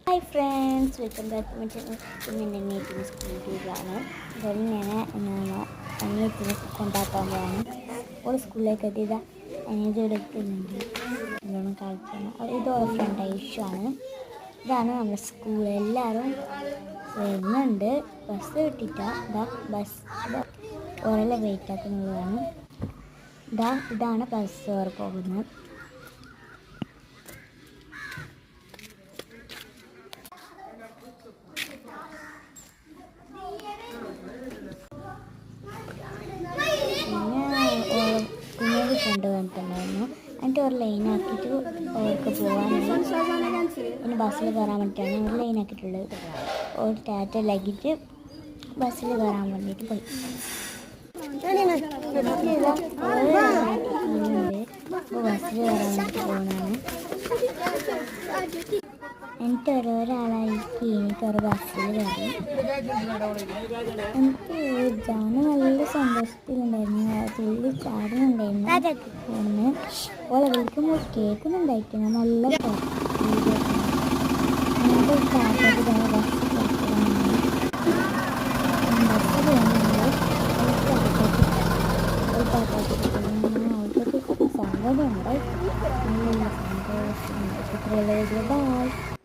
Hi friends, welcome back to my channel. ഇന്ന് അനിയത്തിന് school ലീവാണ്. അതുകൊണ്ട് ഞാൻ അനിയത്തിനെ കൊണ്ടാക്കാൻ പോവാണ്. ഓൾ സ്കൂളിലേക്ക് എത്തിയതാ അനിയത്തി എടുക്കുന്നുണ്ട്. നല്ലോണം കളിക്കണം. ഇത് ഓരോ ഫ്രണ്ട് ഐഷു ആണ്. ഇതാണ് നമ്മുടെ സ്കൂൾ. എല്ലാവരും വരുന്നുണ്ട്. ബസ് കിട്ടിയിട്ടാ ബസ് ഓരോ വെയിറ്റ് ആക്കുന്നതാണ്. ഇതാണ് ബസ് ഓർ പോകുന്നത്. കുഞ്ഞൊരു ഫ്രണ്ട് വന്നിട്ടുണ്ടായിരുന്നു. എന്നിട്ട് ഒരു ലൈനാക്കിയിട്ട് അവർക്ക് പോകാനുള്ള പിന്നെ ബസ്സിൽ കയറാൻ വേണ്ടിയിട്ടാണ് ഒരു ലൈനാക്കിയിട്ടുള്ളത്. ഒരു ടാറ്റ ലഗിട്ട് ബസ്സിൽ കയറാൻ വേണ്ടിയിട്ട് പോയി. ഇപ്പോൾ ബസ്സിൽ കയറാൻ വേണ്ടിയിട്ട് പോകുന്നതാണ്. എന്നിട്ട് ഓരോരാളായി എനിക്ക് ഒരു ബസ്സിൽ കയറി. എനിക്ക് ജാന് നല്ല സന്തോഷത്തിലുണ്ടായിരുന്നു. തുള്ളി ചാടുന്നുണ്ടായിരുന്നു. ഓളെ വിളിക്കുമ്പോൾ കേൾക്കുന്നുണ്ടായിരുന്നു. നല്ല സങ്കടമുണ്ടായി. നല്ല സന്തോഷം.